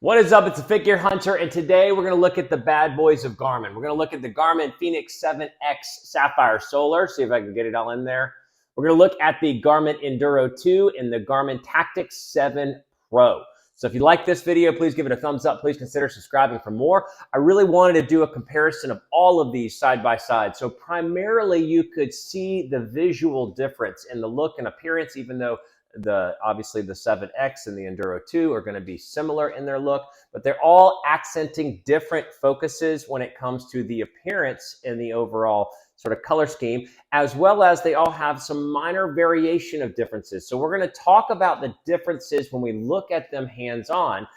What is up? It's a Fit Gear Hunter, and today we're going to look at the bad boys of Garmin. We're going to look at the Garmin Fenix 7X Sapphire Solar, see if I can get it all in there. We're going to look at the Garmin Enduro 2 and the Garmin Tactix 7 Pro. So if you like this video, please give it a thumbs up. Please consider subscribing for more. I really wanted to do a comparison of all of these side by side. So primarily you could see the visual difference in the look and appearance, even though obviously the 7X and the Enduro 2 are going to be similar in their look, but they're all accenting different focuses when it comes to the appearance and the overall sort of color scheme, as well as they all have some minor variation of differences. So we're going to talk about the differences when we look at them hands-on,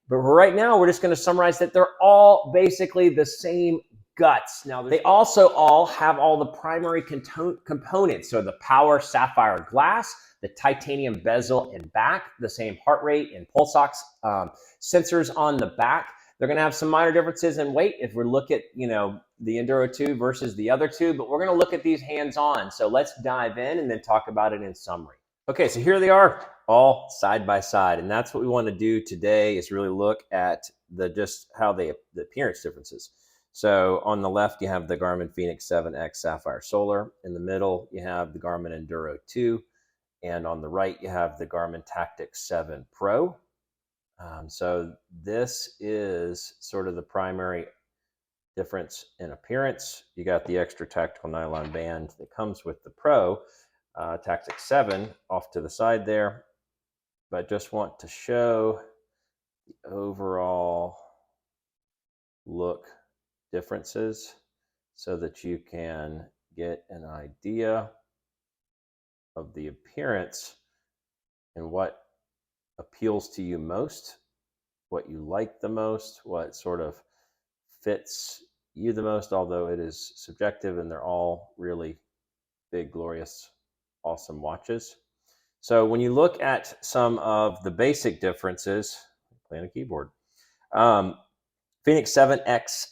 but right now we're just going to summarize that they're all basically the same guts. Now, they also all have all the primary components. So the power sapphire glass, the titanium bezel and back, the same heart rate and pulse ox sensors on the back. They're going to have some minor differences in weight if we look at, the Enduro 2 versus the other two, but we're going to look at these hands-on. So let's dive in and then talk about it in summary. Okay, so here they are all side by side, and that's what we want to do today is really look at just how the appearance differences. So on the left, you have the Garmin Fenix 7X Sapphire Solar. In the middle, you have the Garmin Enduro 2. And on the right, you have the Garmin Tactix 7 Pro. So this is sort of the primary difference in appearance. You got the extra tactical nylon band that comes with the Pro Tactix 7 off to the side there. But just want to show the overall look differences so that you can get an idea of the appearance and what appeals to you most, what you like the most, what sort of fits you the most, although it is subjective and they're all really big, glorious, awesome watches. So when you look at some of the basic differences, playing a keyboard, Fenix 7X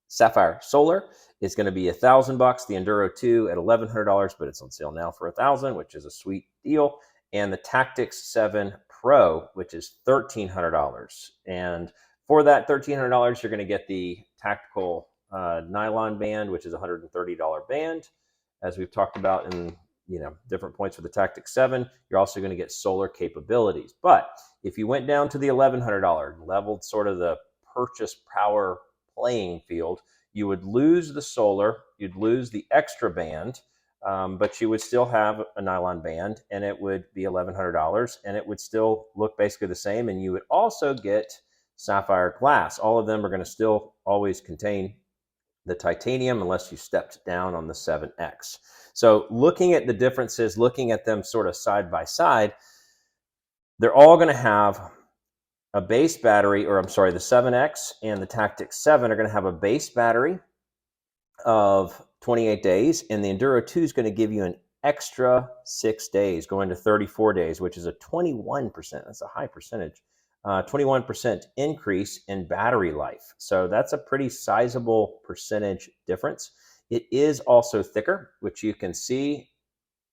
Sapphire Solar is going to be $1,000. The Enduro 2 at $1,100, but it's on sale now for $1,000, which is a sweet deal. And the Tactix 7 Pro, which is $1,300. And for that $1,300, you're going to get the tactical nylon band, which is a $130 band, as we've talked about in different points for the Tactix 7. You're also going to get solar capabilities. But if you went down to the $1,100, leveled sort of the purchase power playing field, you would lose the solar, you'd lose the extra band, but you would still have a nylon band, and it would be $1,100, and it would still look basically the same, and you would also get sapphire glass. All of them are going to still always contain the titanium unless you stepped down on the 7X. So looking at the differences, looking at them sort of side by side, they're all going to have a base battery, or I'm sorry, the 7X and the Tactix 7 are going to have a base battery of 28 days, and the Enduro 2 is going to give you an extra 6 days, going to 34 days, which is a 21%, that's a high percentage, 21% increase in battery life. So that's a pretty sizable percentage difference. It is also thicker, which you can see,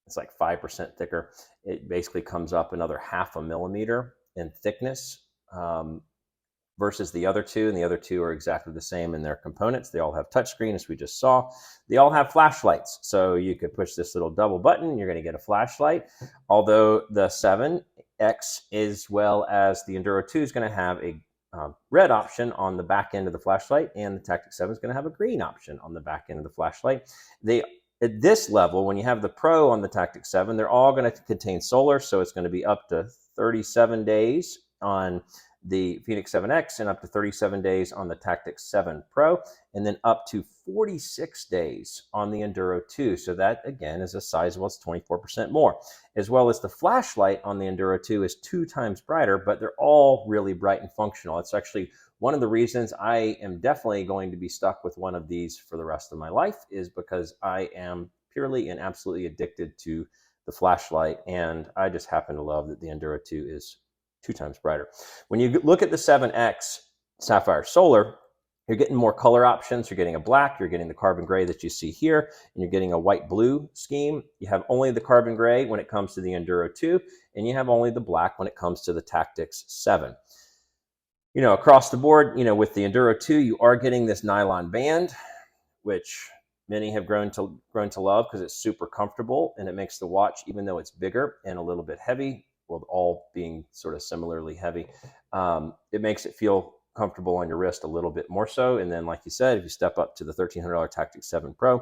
it's like 5% thicker. It basically comes up another 0.5 millimeter in thickness versus the other two, and the other two are exactly the same in their components. They all have touchscreen, as we just saw. They all have flashlights, so you could push this little double button, you're going to get a flashlight. Although the 7X, as well as the Enduro 2, is going to have a red option on the back end of the flashlight, and the Tactix 7 is going to have a green option on the back end of the flashlight. At this level, when you have the Pro on the Tactix 7, they're all going to contain solar, so it's going to be up to 37 days on the Fenix 7X and up to 37 days on the Tactix 7 Pro, and then up to 46 days on the Enduro 2. So that, again, is a sizable, it's 24% more. As well as the flashlight on the Enduro 2 is 2 times brighter, but they're all really bright and functional. It's actually one of the reasons I am definitely going to be stuck with one of these for the rest of my life, is because I am purely and absolutely addicted to the flashlight, and I just happen to love that the Enduro 2 is 2 times brighter. When you look at the 7X Sapphire Solar, you're getting more color options. You're getting a black, you're getting the carbon gray that you see here, and you're getting a white-blue scheme. You have only the carbon gray when it comes to the Enduro 2, and you have only the black when it comes to the Tactix 7. Across the board, with the Enduro 2, you are getting this nylon band, which many have grown to love because it's super comfortable and it makes the watch, even though it's bigger and a little bit heavy, well, all being sort of similarly heavy, it makes it feel comfortable on your wrist a little bit more so. And then, like you said, if you step up to the $1,300 Tactix 7 Pro,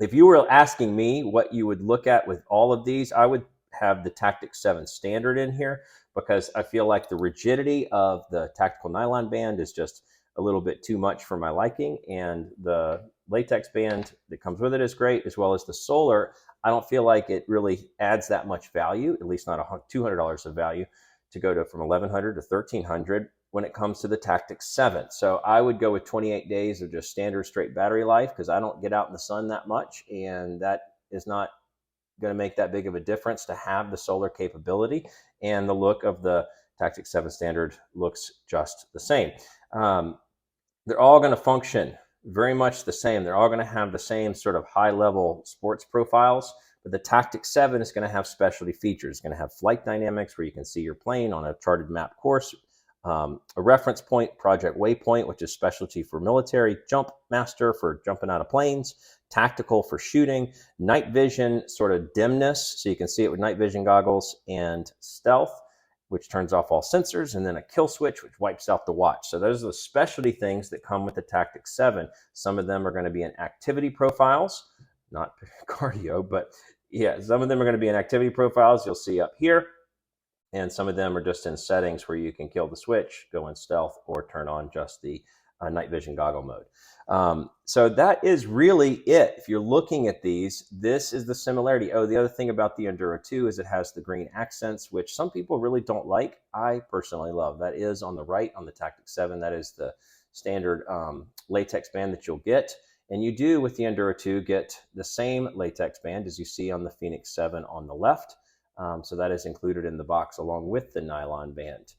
if you were asking me what you would look at with all of these, I would have the Tactix 7 Standard in here because I feel like the rigidity of the tactical nylon band is just a little bit too much for my liking, and the latex band that comes with it is great, as well as the solar. I don't feel like it really adds that much value, at least not $200 of value, to go to from 1,100 to 1,300 when it comes to the Tactix 7. So I would go with 28 days of just standard straight battery life because I don't get out in the sun that much, and that is not going to make that big of a difference to have the solar capability. And the look of the Tactix 7 Standard looks just the same. They're all going to function very much the same. They're all going to have the same sort of high-level sports profiles, but the Tactix 7 is going to have specialty features. It's going to have flight dynamics where you can see your plane on a charted map course, a reference point, project waypoint, which is specialty for military, jump master for jumping out of planes, tactical for shooting, night vision, sort of dimness, so you can see it with night vision goggles, and stealth, which turns off all sensors, and then a kill switch, which wipes out the watch. So those are the specialty things that come with the Tactix 7. Some of them are going to be in activity profiles, not cardio, but yeah, some of them are going to be in activity profiles you'll see up here. And some of them are just in settings where you can kill the switch, go in stealth, or turn on just the night vision goggle mode. So that is really it. If you're looking at these, this is the similarity. Oh, the other thing about the Enduro 2 is it has the green accents, which some people really don't like. I personally love. That is on the right on the Tactix 7. That is the standard latex band that you'll get. And you do, with the Enduro 2, get the same latex band as you see on the Fenix 7 on the left. So that is included in the box along with the nylon band.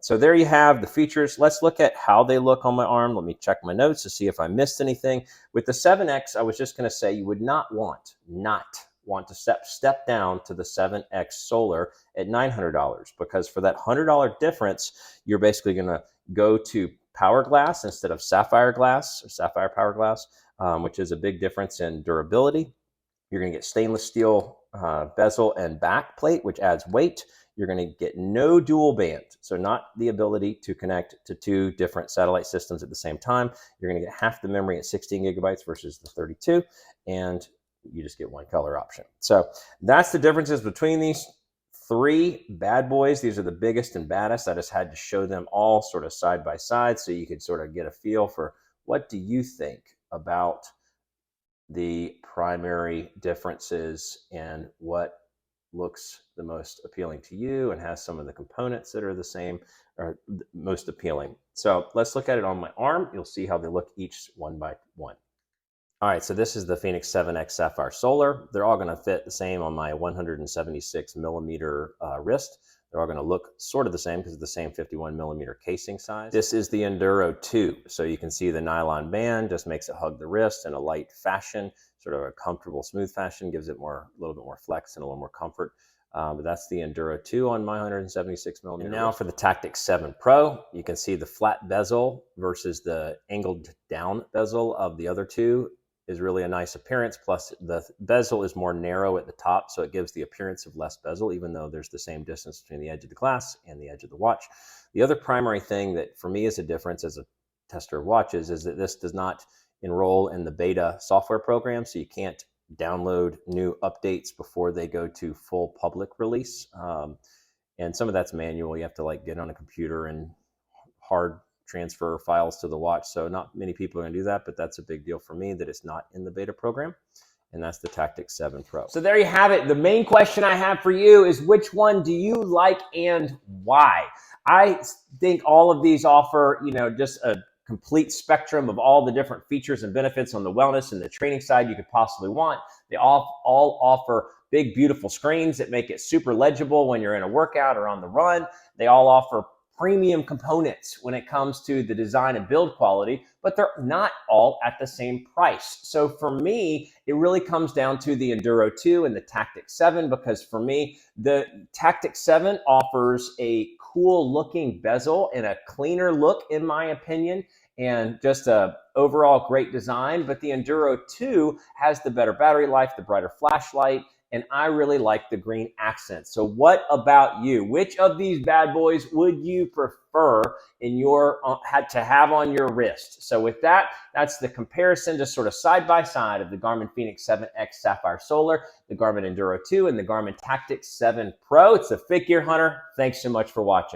So there you have the features. Let's look at how they look on my arm. Let me check my notes to see if I missed anything. With the 7X, I was just going to say you would not want to step down to the 7X Solar at $900, because for that $100 difference, you're basically going to go to Power Glass instead of Sapphire Glass, or Sapphire Power Glass, which is a big difference in durability. You're going to get stainless steel bezel and back plate, which adds weight. You're going to get no dual band, so not the ability to connect to two different satellite systems at the same time. You're going to get half the memory at 16 gigabytes versus the 32, and you just get one color option. So that's the differences between these three bad boys. These are the biggest and baddest. I just had to show them all sort of side by side so you could sort of get a feel for what do you think about the primary differences and what looks the most appealing to you and has some of the components that are the same or most appealing. So let's look at it on my arm. You'll see how they look each one by one. All right, so this is the Fenix 7X Sapphire Solar. They're all going to fit the same on my 176 millimeter wrist. They're all going to look sort of the same because of the same 51 millimeter casing size. This is the Enduro 2. So you can see the nylon band just makes it hug the wrist in a light fashion, sort of a comfortable, smooth fashion, gives it a little bit more flex and a little more comfort. But that's the Enduro 2 on my 176 millimeter. And now for the Tactix 7 Pro, you can see the flat bezel versus the angled down bezel of the other two is really a nice appearance. Plus the bezel is more narrow at the top, so it gives the appearance of less bezel, even though there's the same distance between the edge of the glass and the edge of the watch. The other primary thing that for me is a difference as a tester of watches is that this does not enroll in the beta software program, so you can't download new updates before they go to full public release. And some of that's manual. You have to get on a computer and hard transfer files to the watch. So not many people are going to do that, but that's a big deal for me that it's not in the beta program. And that's the Tactix 7 Pro. So there you have it. The main question I have for you is, which one do you like and why? I think all of these offer, just a complete spectrum of all the different features and benefits on the wellness and the training side you could possibly want. They all offer big, beautiful screens that make it super legible when you're in a workout or on the run. They all offer premium components when it comes to the design and build quality, but they're not all at the same price. So for me, it really comes down to the Enduro 2 and the Tactix 7, because for me, the Tactix 7 offers a cool looking bezel and a cleaner look in my opinion, and just a overall great design. But the Enduro 2 has the better battery life, the brighter flashlight, and I really like the green accent. So what about you? Which of these bad boys would you prefer in your had to have on your wrist? So with that, that's the comparison, just sort of side by side, of the Garmin Fenix 7X Sapphire Solar, the Garmin Enduro 2, and the Garmin Tactix 7 Pro. It's the Fit Gear Hunter. Thanks so much for watching.